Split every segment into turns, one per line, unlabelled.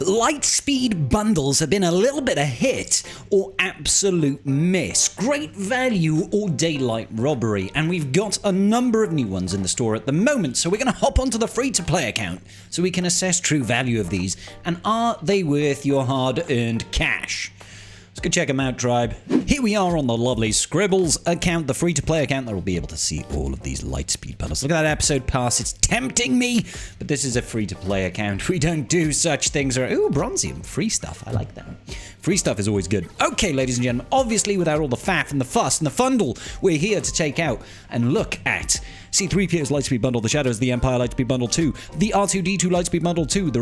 Lightspeed Bundles have been a little bit a hit or absolute miss. Great value or daylight robbery. And we've got a number of new ones in the store at the moment. So we're going to hop onto the free-to-play account so we can assess true value of these. And are they worth your hard-earned cash? Let's go check them out, tribe. Here we are on the lovely Scribbles account, the free-to-play account that will be able to see all of these Lightspeed bundles. Look at that episode pass. It's tempting me, but this is a free-to-play account. We don't do such things. Ooh, Bronzium. Free stuff. I like that. Free stuff is always good. Okay, ladies and gentlemen, obviously without all the faff and the fuss and the fundle, we're here to take out and look at C-3PO's Lightspeed Bundle, the Shadows of the Empire Lightspeed Bundle 2, the R2-D2 Lightspeed Bundle 2, the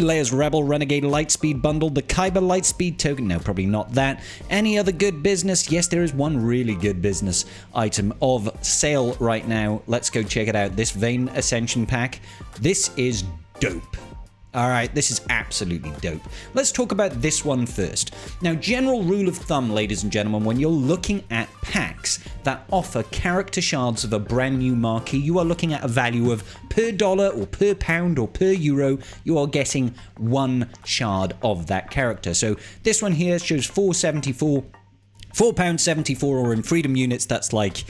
Leia's Rebel Renegade Lightspeed Bundle, the Kyber Lightspeed Token, no, probably not that. Any other good business? Yes, there is one really good business item of sale right now. Let's go check it out. This Vane Ascension Pack. This is dope. Alright, this is absolutely dope. Let's talk about this one first. Now, general rule of thumb, ladies and gentlemen, when you're looking at packs that offer character shards of a brand new marquee, you are looking at a value of per dollar or per pound or per euro, you are getting one shard of that character. So this one here shows £4.74, or in freedom units, that's like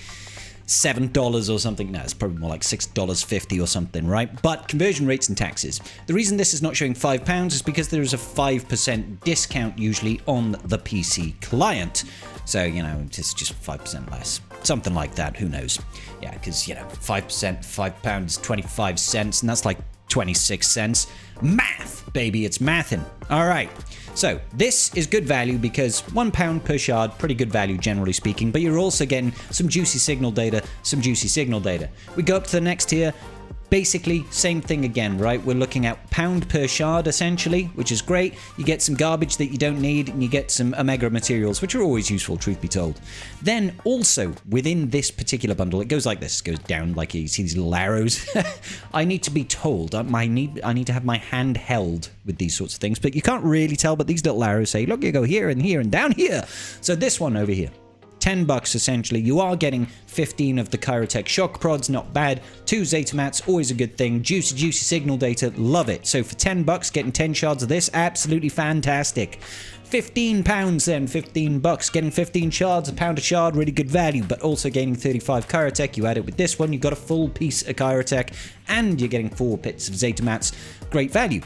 $7 or something. No, it's probably more like $6.50 or something, right? But conversion rates and taxes. The reason this is not showing £5 is because there is a 5% discount usually on the PC client. So, you know, it's just 5% less. Something like that. Who knows? Yeah, because, you know, 5%, £5 is 25 cents, and that's like 26 cents. Math, baby. It's mathin'. All right. So this is good value because £1 per shard, pretty good value generally speaking, but you're also getting some juicy signal data, We go up to the next tier, basically same thing again, right? We're looking at pound per shard essentially, which is great. You get some garbage that you don't need, and you get some Omega materials, which are always useful, truth be told. Then also within this particular bundle, it goes like this, it goes down like you see these little arrows. I need to be told, I need to have my hand held with these sorts of things, but you can't really tell, but these little arrows say, look, you go here and here and down here. So this one over here, $10 essentially. You are getting 15 of the Kyrotech shock prods, not bad. 2 Zeta mats, always a good thing. Juicy signal data, love it. So for $10, getting 10 shards of this, absolutely fantastic. £15 then, $15, getting 15 shards, £1 a shard, really good value, but also gaining 35 Kyrotech. You add it with this one, you've got a full piece of Kyrotech, and you're getting 4 bits of Zeta mats, great value.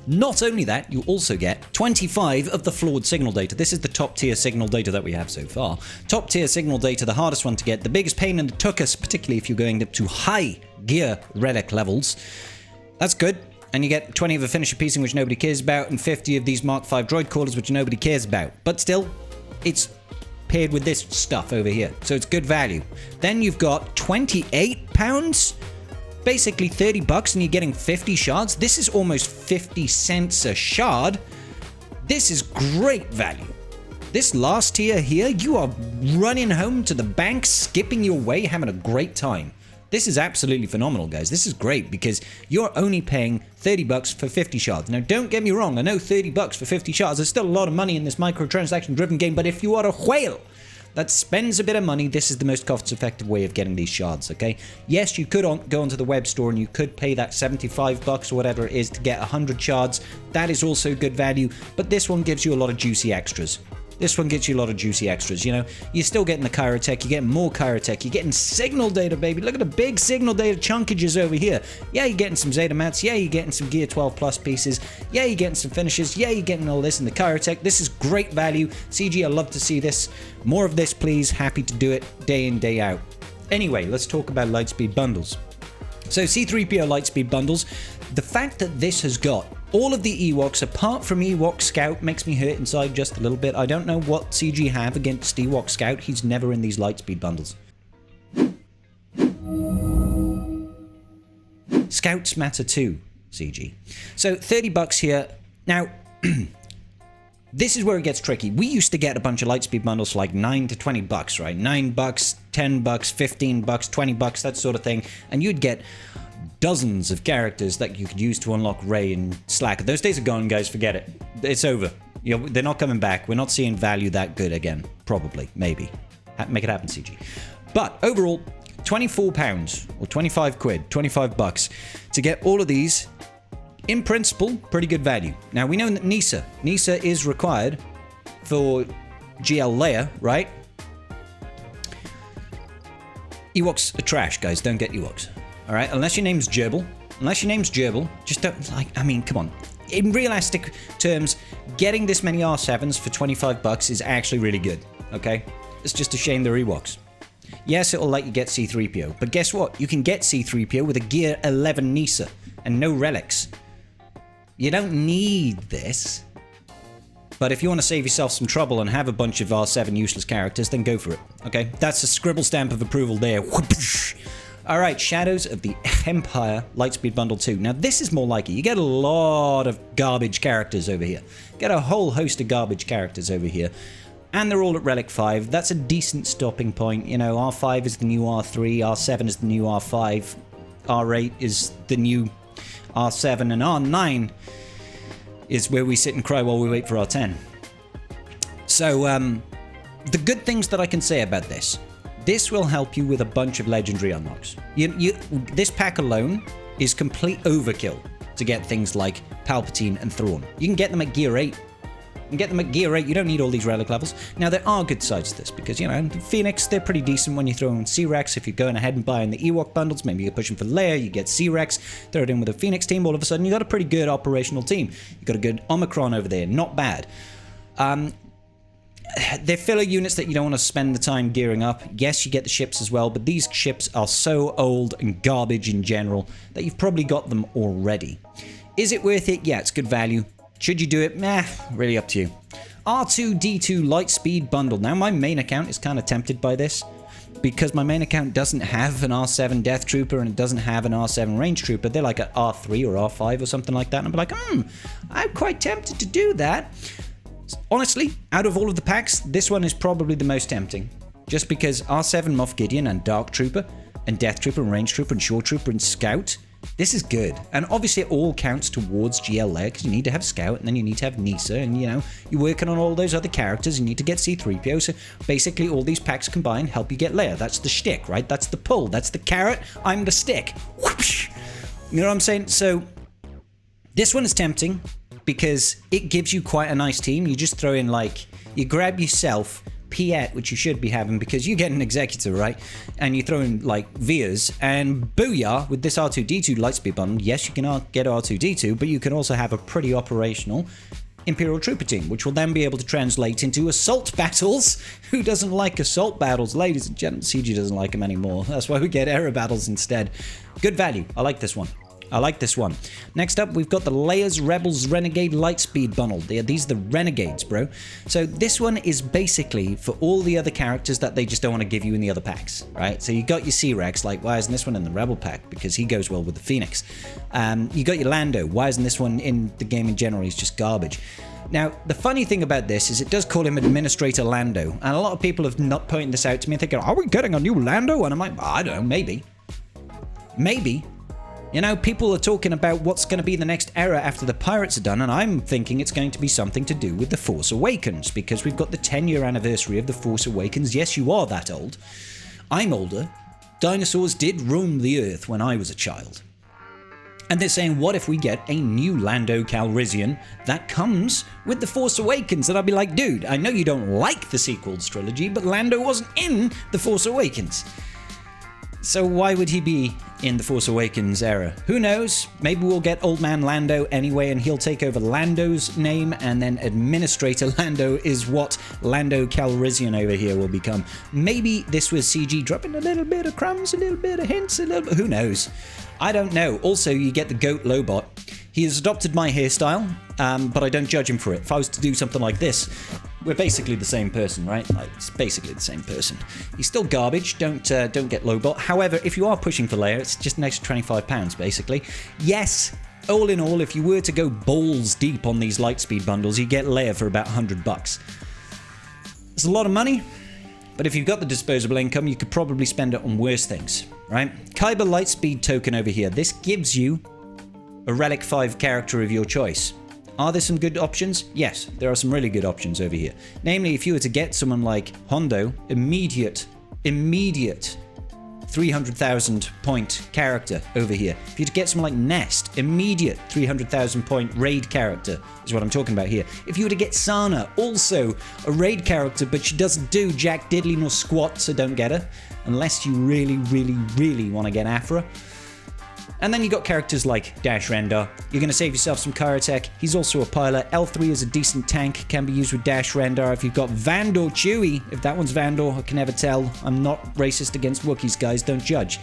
Not only that, you also get 25 of the flawed signal data. This is the top tier signal data that we have so far. Top tier signal data, the hardest one to get, the biggest pain in the tuchus, particularly if you're going up to high gear relic levels. That's good. And you get 20 of a finisher piecing, which nobody cares about, and 50 of these Mark 5 droid callers, which nobody cares about. But still, it's paired with this stuff over here. So it's good value. Then you've got £28. Basically $30 and you're getting 50 shards. This is almost 50 cents a shard. This is great value. This last tier here, you are running home to the bank, skipping your way, having a great time. This is absolutely phenomenal, guys. This is great because you're only paying $30 for 50 shards. Now, don't get me wrong. I know $30 for 50 shards. There's still a lot of money in this microtransaction-driven game, but if you are a whale that spends a bit of money, this is the most cost-effective way of getting these shards, okay? Yes, you could go onto the web store and you could pay that $75 or whatever it is to get 100 shards. That is also good value, but this one gives you a lot of juicy extras. You know? You're still getting the Kyrotech, you're getting more Kyrotech, you're getting signal data, baby. Look at the big signal data chunkages over here. Yeah, you're getting some Zeta mats, yeah, you're getting some Gear 12 Plus pieces, yeah, you're getting some finishes, yeah, you're getting all this in the Kyrotech. This is great value. CG, I love to see this. More of this, please. Happy to do it day in, day out. Anyway, let's talk about Lightspeed Bundles. So C-3PO Lightspeed Bundles, the fact that this has got all of the Ewoks, apart from Ewok Scout, makes me hurt inside just a little bit. I don't know what CG have against Ewok Scout. He's never in these Lightspeed bundles. Scouts matter too, CG. So $30 here. Now, this is where it gets tricky. We used to get a bunch of Lightspeed bundles for like $9 to $20, right? $9, $10, $15, $20, that sort of thing. And you'd get dozens of characters that you could use to unlock Rey and Slacker. Those days are gone, guys. Forget it. It's over. You know, they're not coming back. We're not seeing value that good again. Probably. Maybe. Make it happen, CG. But overall, £24 or 25 quid, $25 to get all of these in principle, pretty good value. Now, we know that Nisa is required for GL Leia, right? Ewoks are trash, guys. Don't get Ewoks. All right? Unless your name's Gerbil. Just don't, like, I mean, come on. In realistic terms, getting this many R7s for $25 is actually really good, okay? It's just a shame they're Ewoks. Yes, it'll let you get C-3PO, but guess what? You can get C-3PO with a Gear 11 Nisa and no relics. You don't need this. But if you want to save yourself some trouble and have a bunch of R7 useless characters, then go for it, okay? That's a scribble stamp of approval there. Alright, Shadows of the Empire Lightspeed Bundle 2. Now, this is more like it. You get a lot of garbage characters over here. Get a whole host of garbage characters over here. And they're all at Relic 5. That's a decent stopping point. You know, R5 is the new R3, R7 is the new R5, R8 is the new R7, and R9 is where we sit and cry while we wait for R10. So, the good things that I can say about this. This will help you with a bunch of legendary unlocks. This pack alone is complete overkill to get things like Palpatine and Thrawn. You can get them at Gear 8. You don't need all these relic levels. Now, there are good sides to this because, you know, Phoenix, they're pretty decent when you throw in C-Rex. If you're going ahead and buying the Ewok bundles, maybe you're pushing for Leia, you get C-Rex, throw it in with a Phoenix team, all of a sudden you got a pretty good operational team. You got a good Omicron over there, not bad. They're filler units that you don't want to spend the time gearing up. Yes, you get the ships as well, but these ships are so old and garbage in general that you've probably got them already. Is it worth it? Yeah, it's good value. Should you do it? Meh, really up to you. R2-D2 Lightspeed Bundle. Now, my main account is kind of tempted by this because my main account doesn't have an R7 Death Trooper and it doesn't have an R7 Range Trooper. They're like an R3 or R5 or something like that. And I'm like, I'm quite tempted to do that. Honestly, out of all of the packs, this one is probably the most tempting. Just because R7 Moff Gideon and Dark Trooper and Death Trooper and Range Trooper and Shore Trooper and Scout, this is good. And obviously it all counts towards GL Leia because you need to have Scout and then you need to have Nisa and, you know, you're working on all those other characters. You need to get C-3PO. So basically all these packs combined help you get Leia. That's the shtick, right? That's the pull. That's the carrot. I'm the stick. Whoosh. You know what I'm saying? So this one is tempting because it gives you quite a nice team. You just throw in, like, you grab yourself Piet, which you should be having because you get an executor, right? And you throw in, like, Veers, and booyah, with this R2-D2 Lightspeed Bundle, yes, you can get R2-D2, but you can also have a pretty operational Imperial Trooper team, which will then be able to translate into assault battles. Who doesn't like assault battles? Ladies and gentlemen, CG doesn't like them anymore. That's why we get air battles instead. Good value. I like this one. Next up, we've got the Leia's Rebels Renegade Lightspeed Bundle. These are the Renegades, bro. So this one is basically for all the other characters that they just don't want to give you in the other packs, right? So you got your C-Rex, like, why isn't this one in the Rebel pack? Because he goes well with the Phoenix. You got your Lando. Why isn't this one in the game in general? He's just garbage. Now, the funny thing about this is it does call him Administrator Lando. And a lot of people have not pointed this out to me and thinking, are we getting a new Lando? And I'm like, I don't know, maybe. Maybe. You know, people are talking about what's going to be the next era after the Pirates are done, and I'm thinking it's going to be something to do with The Force Awakens, because we've got the 10-year anniversary of The Force Awakens. Yes, you are that old. I'm older. Dinosaurs did roam the Earth when I was a child. And they're saying, what if we get a new Lando Calrissian that comes with The Force Awakens? And I'd be like, dude, I know you don't like the sequels trilogy, but Lando wasn't in The Force Awakens. So why would he be in The Force Awakens era? Who knows? Maybe we'll get Old Man Lando anyway, and he'll take over Lando's name, and then Administrator Lando is what Lando Calrissian over here will become. Maybe this was CG dropping a little bit of crumbs, a little bit of hints, a little bit... Who knows? I don't know. Also, you get the Goat Lobot. He has adopted my hairstyle, but I don't judge him for it. If I was to do something like this, we're basically the same person, right? Like, it's basically the same person. He's still garbage. Don't get Lobot. However, if you are pushing for Leia, it's just an extra £25, basically. Yes, all in all, if you were to go balls deep on these Lightspeed bundles, you get Leia for about $100. It's a lot of money, but if you've got the disposable income, you could probably spend it on worse things, right? Kyber Lightspeed token over here. This gives you a Relic 5 character of your choice. Are there some good options? Yes, there are some really good options over here. Namely, if you were to get someone like Hondo, immediate 300,000 point character over here. If you get someone like Nest, immediate 300,000 point raid character is what I'm talking about here. If you were to get Sana, also a raid character, but she doesn't do jack diddly nor squat, so don't get her. Unless you really, really, really want to get Afra. And then you got characters like Dash Rendar. You're going to save yourself some Kyrotech. He's also a pilot. L3 is a decent tank, can be used with Dash Rendar. If you've got Vandor Chewie, if that one's Vandor, I can never tell. I'm not racist against Wookiees, guys, don't judge.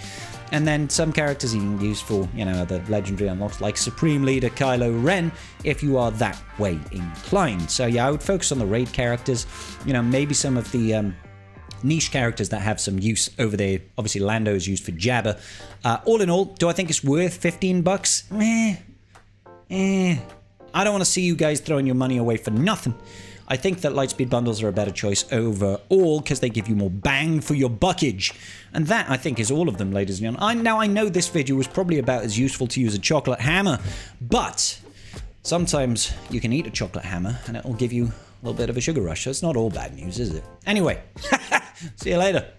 And then some characters you can use for, you know, other legendary unlocks like Supreme Leader Kylo Ren, if you are that way inclined. So yeah, I would focus on the raid characters. You know, maybe some of the niche characters that have some use over there. Obviously, Lando is used for Jabba. All in all, do I think it's worth 15 bucks? I don't want to see you guys throwing your money away for nothing. I think that Lightspeed Bundles are a better choice overall because they give you more bang for your buckage. And that, I think, is all of them, ladies and gentlemen. Now, I know this video was probably about as useful to you as a chocolate hammer, but sometimes you can eat a chocolate hammer and it will give you a little bit of a sugar rush. So it's not all bad news, is it? Anyway, see you later.